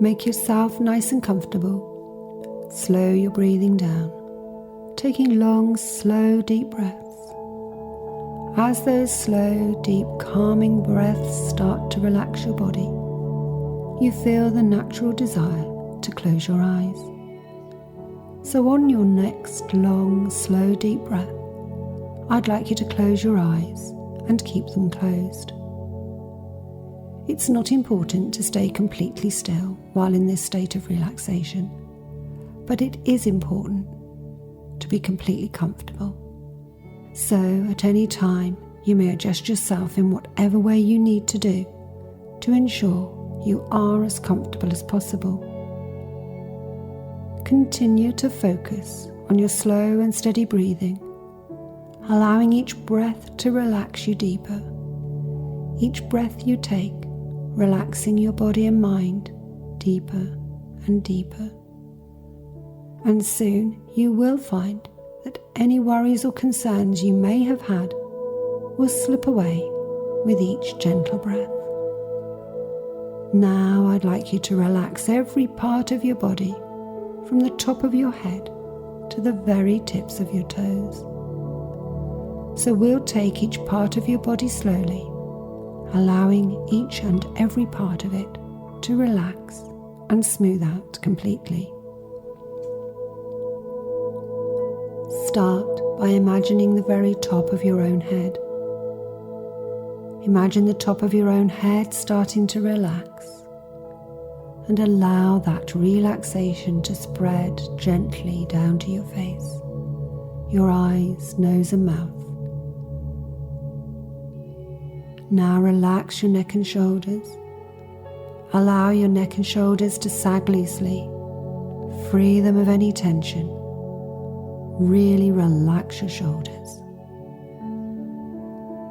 Make yourself nice and comfortable. Slow your breathing down, taking long, slow, deep breaths. As those slow, deep, calming breaths start to relax your body, you feel the natural desire to close your eyes. So on your next long, slow, deep breath, I'd like you to close your eyes and keep them closed. It's not important to stay completely still while in this state of relaxation, but it is important to be completely comfortable. So at any time, you may adjust yourself in whatever way you need to do to ensure you are as comfortable as possible. Continue to focus on your slow and steady breathing, allowing each breath to relax you deeper. Each breath you take, relaxing your body and mind deeper and deeper. And soon you will find that any worries or concerns you may have had will slip away with each gentle breath. Now I'd like you to relax every part of your body from the top of your head to the very tips of your toes. So we'll take each part of your body slowly, allowing each and every part of it to relax and smooth out completely. Start by imagining the very top of your own head. Imagine the top of your own head starting to relax, and allow that relaxation to spread gently down to your face, your eyes, nose and mouth. Now relax your neck and shoulders. Allow your neck and shoulders to sag loosely. Free them of any tension. Really relax your shoulders.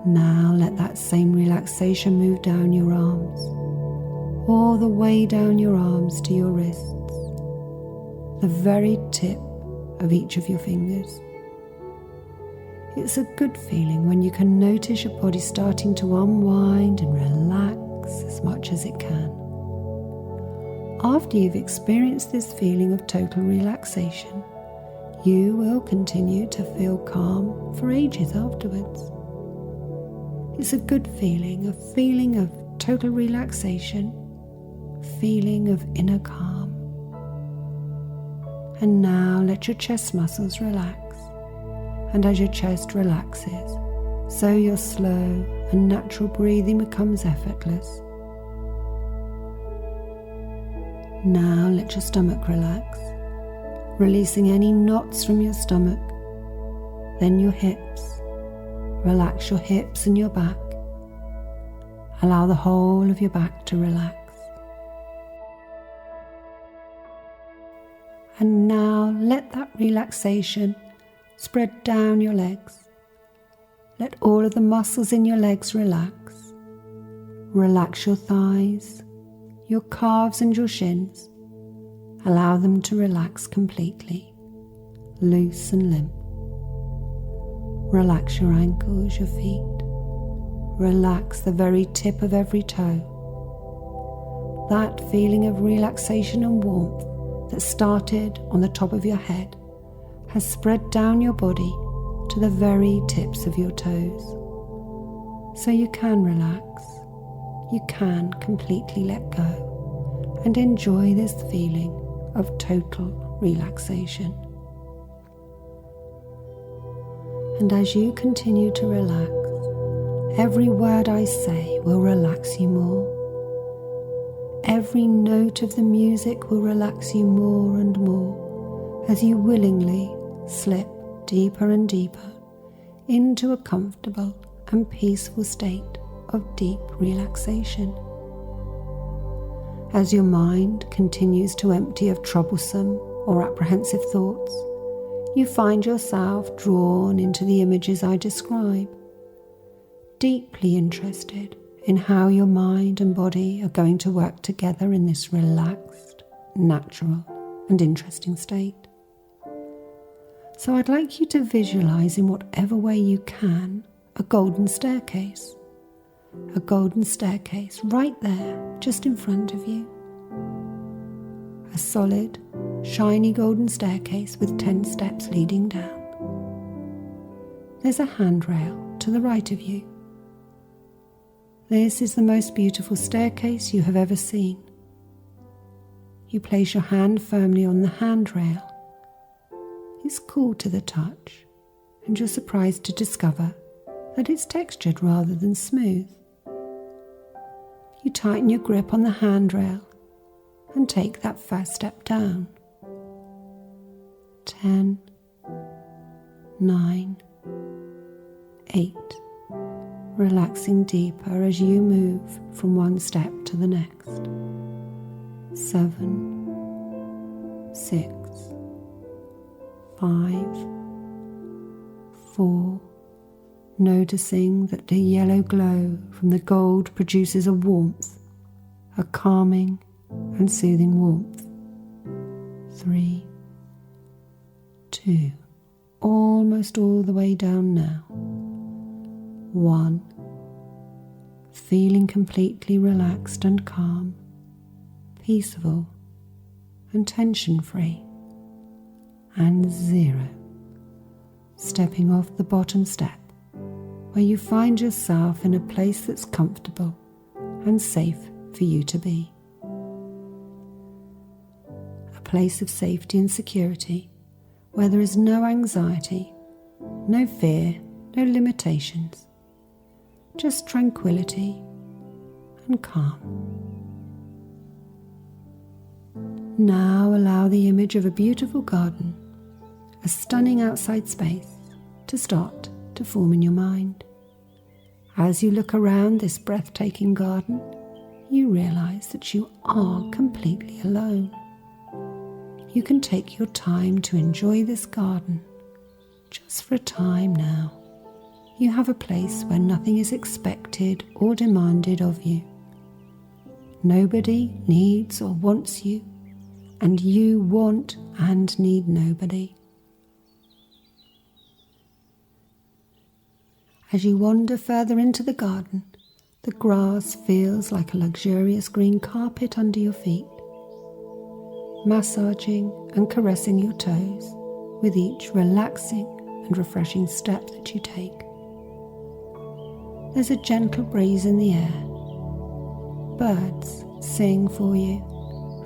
Now let that same relaxation move down your arms, all the way down your arms to your wrists, the very tip of each of your fingers. It's a good feeling when you can notice your body starting to unwind and relax as much as it can. After you've experienced this feeling of total relaxation, you will continue to feel calm for ages afterwards. It's a good feeling, a feeling of total relaxation, a feeling of inner calm. And now let your chest muscles relax. And as your chest relaxes, so your slow and natural breathing becomes effortless. Now let your stomach relax, releasing any knots from your stomach. Then your hips. Relax your hips and your back. Allow the whole of your back to relax. And now let that relaxation spread down your legs. Let all of the muscles in your legs relax. Relax your thighs, your calves and your shins. Allow them to relax completely, loose and limp. Relax your ankles, your feet. Relax the very tip of every toe. That feeling of relaxation and warmth that started on the top of your head has spread down your body to the very tips of your toes. So you can relax, you can completely let go and enjoy this feeling of total relaxation. And as you continue to relax, every word I say will relax you more. Every note of the music will relax you more and more as you willingly slip deeper and deeper into a comfortable and peaceful state of deep relaxation. As your mind continues to empty of troublesome or apprehensive thoughts, you find yourself drawn into the images I describe, deeply interested in how your mind and body are going to work together in this relaxed, natural, and interesting state. So I'd like you to visualize in whatever way you can a golden staircase. A golden staircase right there, just in front of you. a solid, shiny golden staircase with 10 steps leading down. There's a handrail to the right of you. This is the most beautiful staircase you have ever seen. You place your hand firmly on the handrail. It's cool to the touch, and you're surprised to discover that it's textured rather than smooth. You tighten your grip on the handrail and take that first step down. 10, 9, 8, relaxing deeper as you move from one step to the next. 7, 6, 5, 4, noticing that the yellow glow from the gold produces a warmth, a calming and soothing warmth. 3, 2, almost all the way down now. 1, feeling completely relaxed and calm, peaceful and tension-free. And 0, stepping off the bottom step, where you find yourself in a place that's comfortable and safe for you to be. A place of safety and security, where there is no anxiety, no fear, no limitations, just tranquility and calm. Now allow the image of a beautiful garden, a stunning outside space, to start to form in your mind. As you look around this breathtaking garden, you realize that you are completely alone. You can take your time to enjoy this garden, just for a time now. You have a place where nothing is expected or demanded of you. Nobody needs or wants you, and you want and need nobody. As you wander further into the garden, the grass feels like a luxurious green carpet under your feet, massaging and caressing your toes with each relaxing and refreshing step that you take. There's a gentle breeze in the air. Birds sing for you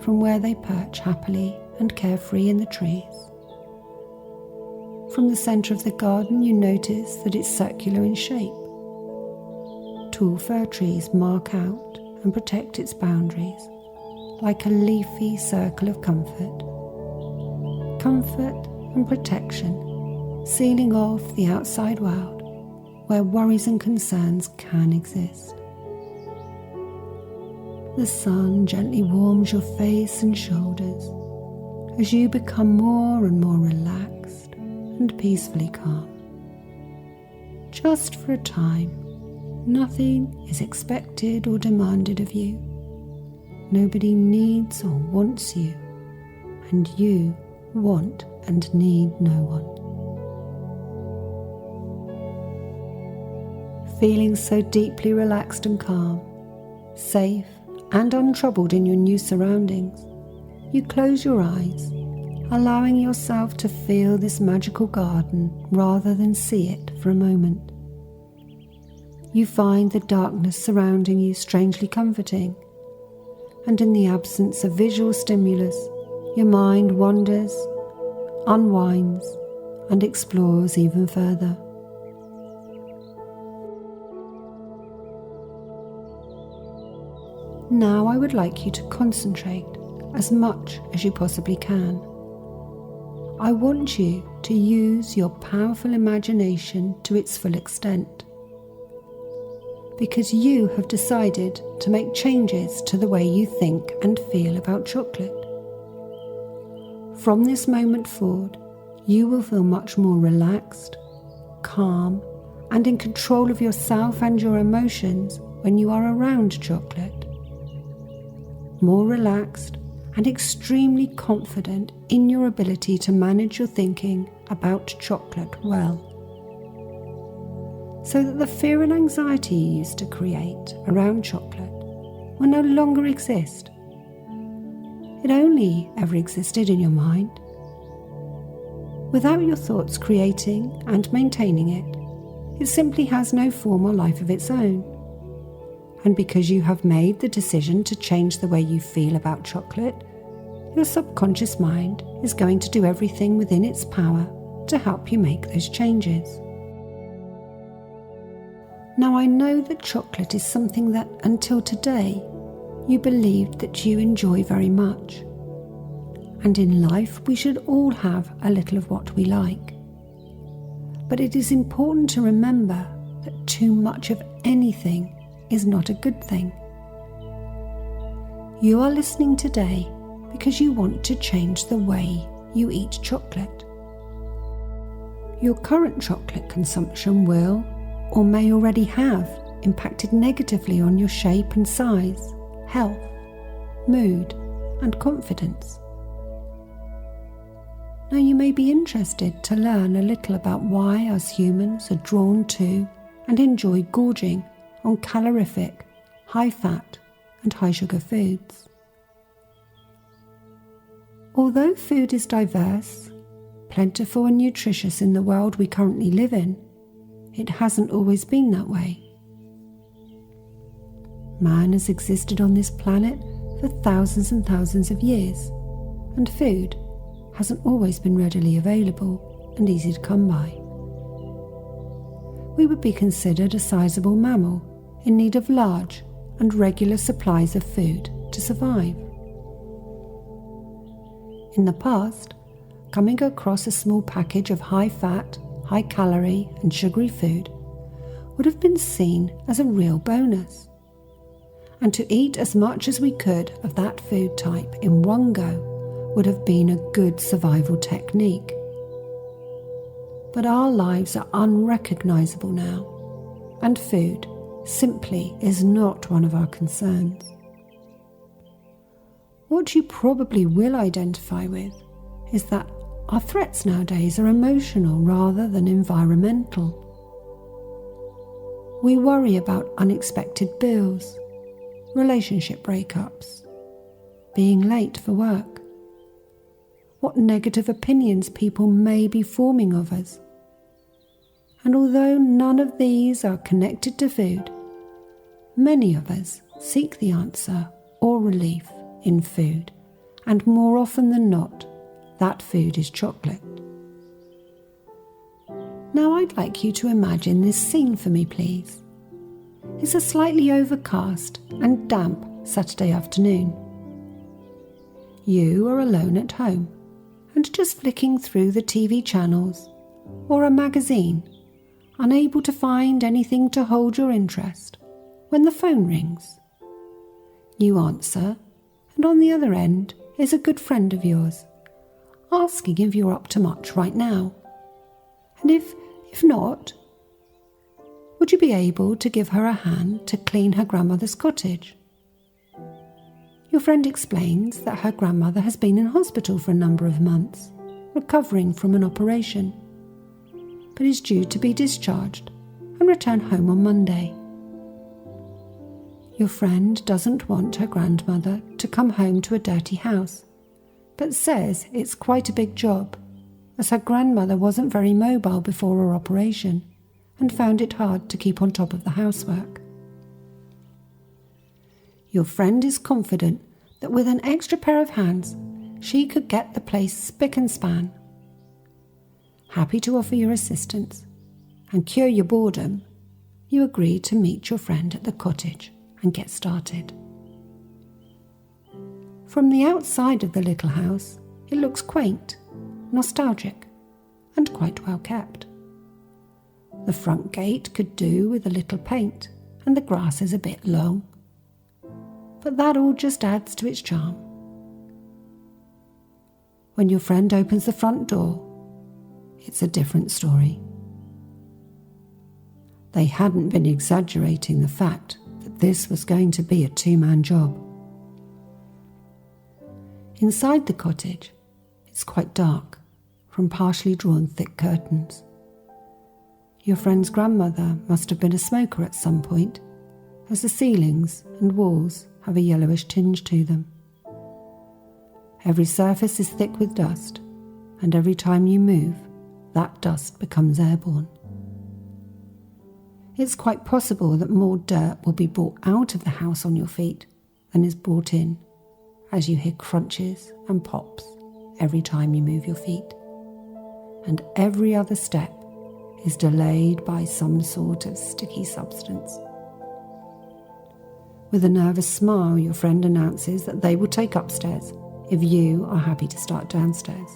from where they perch happily and carefree in the trees. From the centre of the garden, you notice that it's circular in shape. Tall fir trees mark out and protect its boundaries like a leafy circle of comfort. Comfort and protection, sealing off the outside world where worries and concerns can exist. The sun gently warms your face and shoulders as you become more and more relaxed and peacefully calm. Just for a time, nothing is expected or demanded of you. Nobody needs or wants you, and you want and need no one. Feeling so deeply relaxed and calm, safe and untroubled in your new surroundings, you close your eyes, allowing yourself to feel this magical garden rather than see it for a moment. You find the darkness surrounding you strangely comforting, and in the absence of visual stimulus, your mind wanders, unwinds, and explores even further. Now I would like you to concentrate as much as you possibly can. I want you to use your powerful imagination to its full extent, because you have decided to make changes to the way you think and feel about chocolate. From this moment forward, you will feel much more relaxed, calm, and in control of yourself and your emotions when you are around chocolate. More relaxed and extremely confident in your ability to manage your thinking about chocolate well, so that the fear and anxiety you used to create around chocolate will no longer exist. It only ever existed in your mind. Without your thoughts creating and maintaining it, it simply has no form or life of its own. And because you have made the decision to change the way you feel about chocolate, your subconscious mind is going to do everything within its power to help you make those changes. Now, I know that chocolate is something that, until today, you believed that you enjoy very much. And in life, we should all have a little of what we like. But it is important to remember that too much of anything is not a good thing. You are listening today because you want to change the way you eat chocolate. Your current chocolate consumption will, or may already have, impacted negatively on your shape and size, health, mood, and confidence. Now, you may be interested to learn a little about why us humans are drawn to and enjoy gorging on calorific, high-fat, and high-sugar foods. Although food is diverse, plentiful and nutritious in the world we currently live in, it hasn't always been that way. Man has existed on this planet for thousands and thousands of years, and food hasn't always been readily available and easy to come by. We would be considered a sizable mammal in need of large and regular supplies of food to survive. In the past, coming across a small package of high-fat, high-calorie and sugary food would have been seen as a real bonus. And to eat as much as we could of that food type in one go would have been a good survival technique. But our lives are unrecognizable now, and food simply is not one of our concerns. What you probably will identify with is that our threats nowadays are emotional rather than environmental. We worry about unexpected bills, relationship breakups, being late for work, what negative opinions people may be forming of us. And although none of these are connected to food, many of us seek the answer or relief in food, and more often than not, that food is chocolate. Now I'd like you to imagine this scene for me, please. It's a slightly overcast and damp Saturday afternoon. You are alone at home and just flicking through the TV channels or a magazine, unable to find anything to hold your interest, when the phone rings. You answer, and on the other end is a good friend of yours, asking if you're up to much right now. And if not, would you be able to give her a hand to clean her grandmother's cottage? Your friend explains that her grandmother has been in hospital for a number of months, recovering from an operation, but is due to be discharged and return home on Monday. Your friend doesn't want her grandmother to come home to a dirty house, but says it's quite a big job, as her grandmother wasn't very mobile before her operation and found it hard to keep on top of the housework. Your friend is confident that with an extra pair of hands, she could get the place spick and span. Happy to offer your assistance and cure your boredom, you agree to meet your friend at the cottage and get started. From the outside of the little house, it looks quaint, nostalgic, and quite well kept. The front gate could do with a little paint, and the grass is a bit long. But that all just adds to its charm. When your friend opens the front door, it's a different story. They hadn't been exaggerating the fact that this was going to be a two-man job. Inside the cottage, it's quite dark from partially drawn thick curtains. Your friend's grandmother must have been a smoker at some point, as the ceilings and walls have a yellowish tinge to them. Every surface is thick with dust, and every time you move, that dust becomes airborne. It's quite possible that more dirt will be brought out of the house on your feet than is brought in, as you hear crunches and pops every time you move your feet. And every other step is delayed by some sort of sticky substance. With a nervous smile, your friend announces that they will take upstairs if you are happy to start downstairs.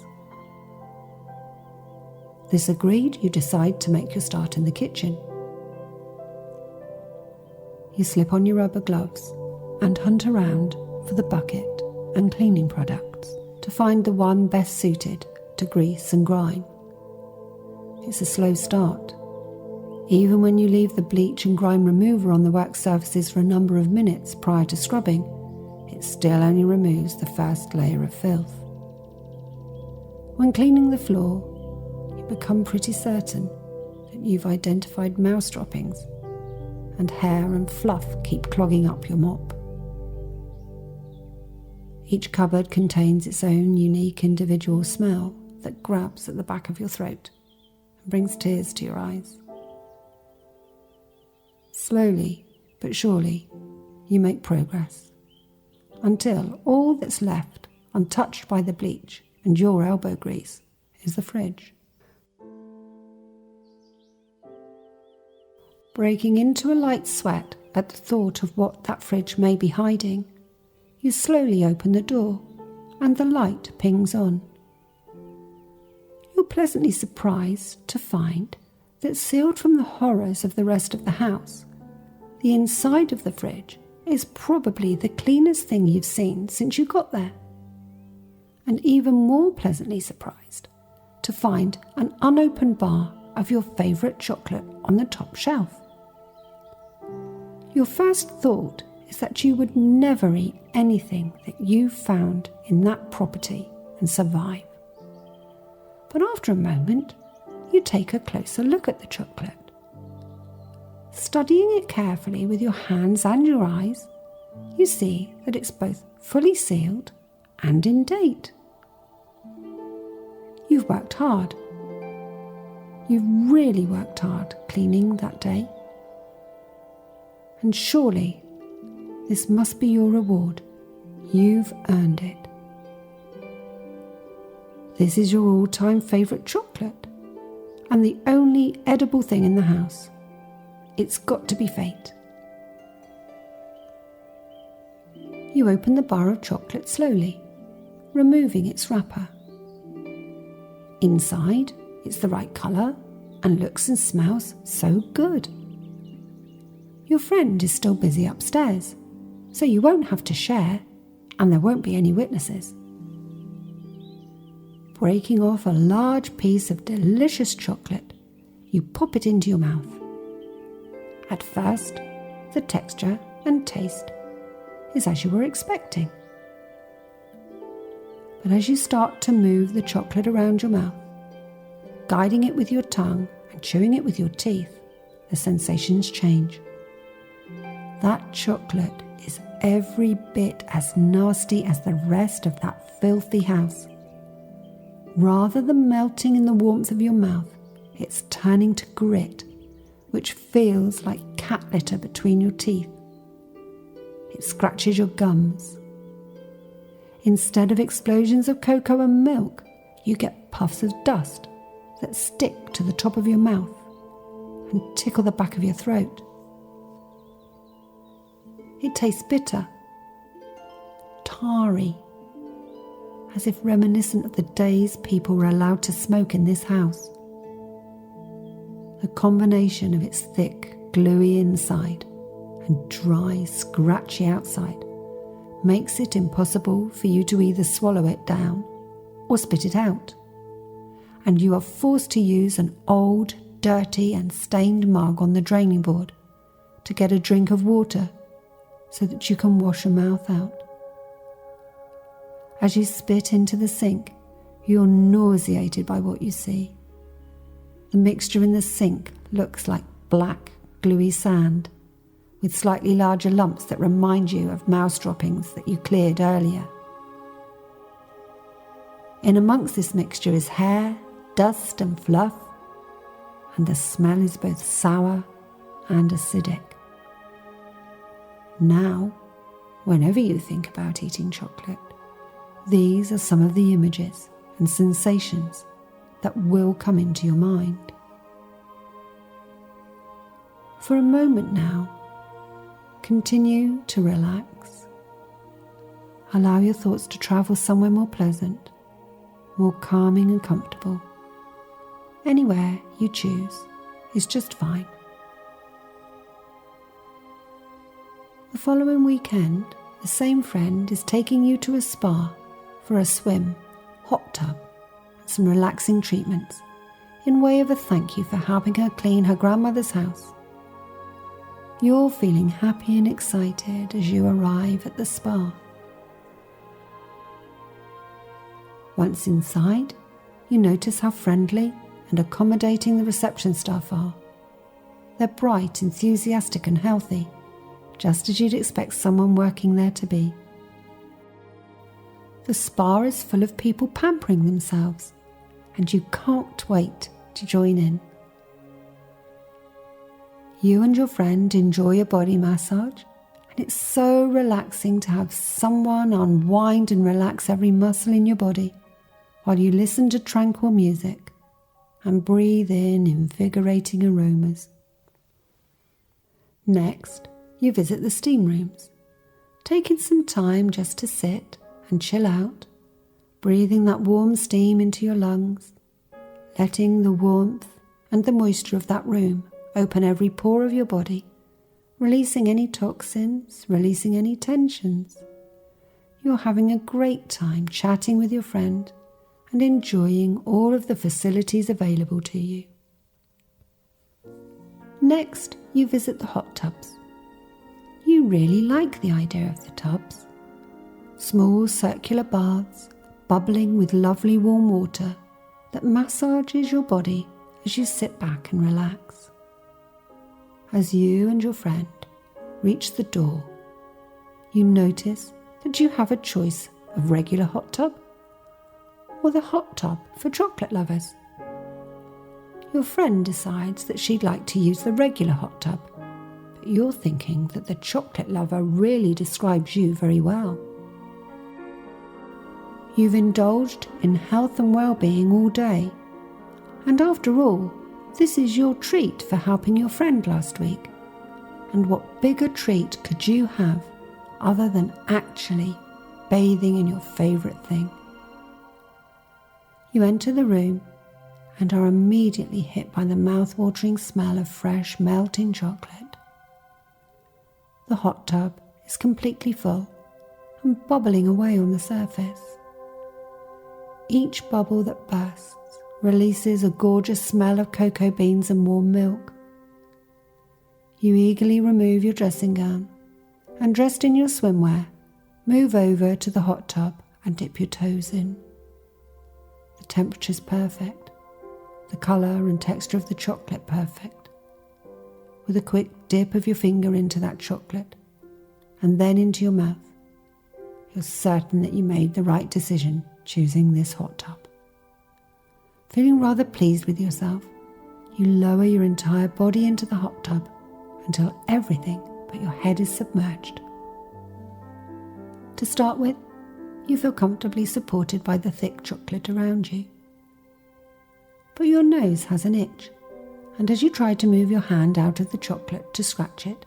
This agreed, you decide to make your start in the kitchen. You slip on your rubber gloves and hunt around for the bucket and cleaning products to find the one best suited to grease and grime. It's a slow start. Even when you leave the bleach and grime remover on the work surfaces for a number of minutes prior to scrubbing, it still only removes the first layer of filth. When cleaning the floor, you become pretty certain that you've identified mouse droppings, and hair and fluff keep clogging up your mop. Each cupboard contains its own unique individual smell that grabs at the back of your throat and brings tears to your eyes. Slowly but surely, you make progress, until all that's left, untouched by the bleach and your elbow grease, is the fridge. Breaking into a light sweat at the thought of what that fridge may be hiding, you slowly open the door and the light pings on. You're pleasantly surprised to find that, sealed from the horrors of the rest of the house, the inside of the fridge is probably the cleanest thing you've seen since you got there. And even more pleasantly surprised to find an unopened bar of your favourite chocolate on the top shelf. Your first thought is that you would never eat anything that you found in that property and survive. But after a moment, you take a closer look at the chocolate. Studying it carefully with your hands and your eyes, you see that it's both fully sealed and in date. You've worked hard. You've really worked hard cleaning that day. And surely, this must be your reward. You've earned it. This is your all-time favourite chocolate, and the only edible thing in the house. It's got to be fate. You open the bar of chocolate slowly, removing its wrapper. Inside, it's the right colour and looks and smells so good. Your friend is still busy upstairs, so you won't have to share, and there won't be any witnesses. Breaking off a large piece of delicious chocolate, you pop it into your mouth. At first, the texture and taste is as you were expecting. But as you start to move the chocolate around your mouth, guiding it with your tongue and chewing it with your teeth, the sensations change. That chocolate is every bit as nasty as the rest of that filthy house. Rather than melting in the warmth of your mouth, it's turning to grit, which feels like cat litter between your teeth. It scratches your gums. Instead of explosions of cocoa and milk, you get puffs of dust that stick to the top of your mouth and tickle the back of your throat. It tastes bitter, tarry, as if reminiscent of the days people were allowed to smoke in this house. The combination of its thick, gluey inside and dry, scratchy outside makes it impossible for you to either swallow it down or spit it out, and you are forced to use an old, dirty and stained mug on the draining board to get a drink of water so that you can wash your mouth out. As you spit into the sink, you're nauseated by what you see. The mixture in the sink looks like black, gluey sand, with slightly larger lumps that remind you of mouse droppings that you cleared earlier. In amongst this mixture is hair, dust and fluff, and the smell is both sour and acidic. Now, whenever you think about eating chocolate, these are some of the images and sensations that will come into your mind. For a moment now, continue to relax. Allow your thoughts to travel somewhere more pleasant, more calming and comfortable. Anywhere you choose is just fine. The following weekend, the same friend is taking you to a spa for a swim, hot tub, and some relaxing treatments in way of a thank you for helping her clean her grandmother's house. You're feeling happy and excited as you arrive at the spa. Once inside, you notice how friendly and accommodating the reception staff are. They're bright, enthusiastic and healthy, just as you'd expect someone working there to be. The spa is full of people pampering themselves, and you can't wait to join in. You and your friend enjoy a body massage, and it's so relaxing to have someone unwind and relax every muscle in your body while you listen to tranquil music and breathe in invigorating aromas. Next, you visit the steam rooms, taking some time just to sit and chill out, breathing that warm steam into your lungs, letting the warmth and the moisture of that room open every pore of your body, releasing any toxins, releasing any tensions. You're having a great time chatting with your friend and enjoying all of the facilities available to you. Next, you visit the hot tubs. You really like the idea of the tubs. Small circular baths bubbling with lovely warm water that massages your body as you sit back and relax. As you and your friend reach the door, you notice that you have a choice of regular hot tub or the hot tub for chocolate lovers. Your friend decides that she'd like to use the regular hot tub, but you're thinking that the chocolate lover really describes you very well. You've indulged in health and well-being all day, and after all, this is your treat for helping your friend last week. And what bigger treat could you have other than actually bathing in your favourite thing? You enter the room and are immediately hit by the mouth-watering smell of fresh melting chocolate. The hot tub is completely full and bubbling away on the surface. Each bubble that bursts releases a gorgeous smell of cocoa beans and warm milk. You eagerly remove your dressing gown and, dressed in your swimwear, move over to the hot tub and dip your toes in. The temperature's perfect, the colour and texture of the chocolate perfect. With a quick dip of your finger into that chocolate and then into your mouth, you're certain that you made the right decision choosing this hot tub. Feeling rather pleased with yourself, you lower your entire body into the hot tub until everything but your head is submerged. To start with, you feel comfortably supported by the thick chocolate around you. But your nose has an itch, and as you try to move your hand out of the chocolate to scratch it,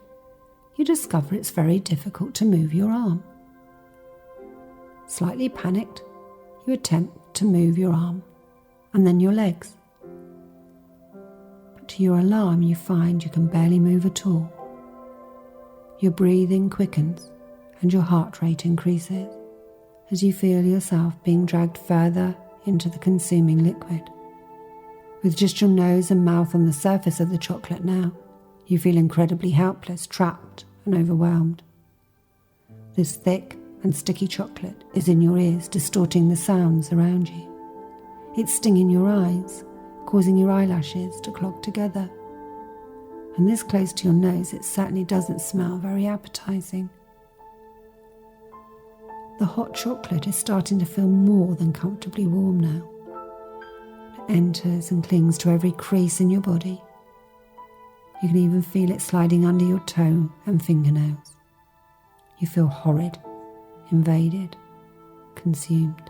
you discover it's very difficult to move your arm. Slightly panicked, you attempt to move your arm and then your legs. But to your alarm, you find you can barely move at all. Your breathing quickens and your heart rate increases as you feel yourself being dragged further into the consuming liquid. With just your nose and mouth on the surface of the chocolate now, you feel incredibly helpless, trapped and overwhelmed. This thick and sticky chocolate is in your ears, distorting the sounds around you. It's stinging your eyes, causing your eyelashes to clog together. And this close to your nose, it certainly doesn't smell very appetizing. the hot chocolate is starting to feel more than comfortably warm now. It enters and clings to every crease in your body. You can even feel it sliding under your toe and fingernails. You feel horrid, invaded, consumed,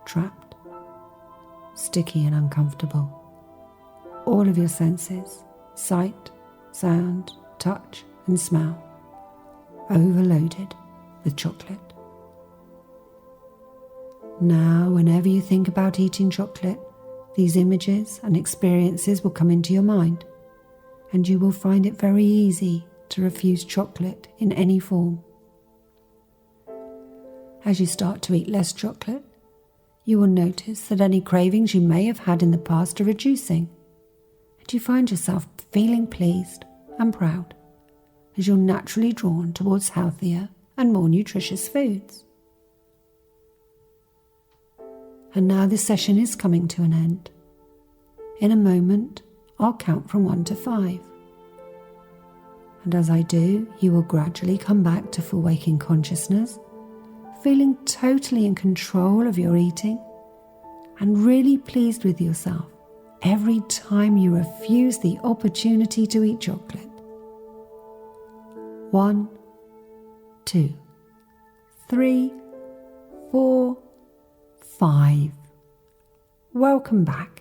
trapped, sticky and uncomfortable. All of your senses, sight, sound, touch and smell, overloaded with chocolate. Now, whenever you think about eating chocolate, these images and experiences will come into your mind, and you will find it very easy to refuse chocolate in any form. As you start to eat less chocolate, you will notice that any cravings you may have had in the past are reducing, and you find yourself feeling pleased and proud as you're naturally drawn towards healthier and more nutritious foods. And now this session is coming to an end. In a moment, I'll count from 1 to 5. And as I do, you will gradually come back to full waking consciousness, feeling totally in control of your eating and really pleased with yourself every time you refuse the opportunity to eat chocolate. 1, 2, 3, 4, 5. Welcome back.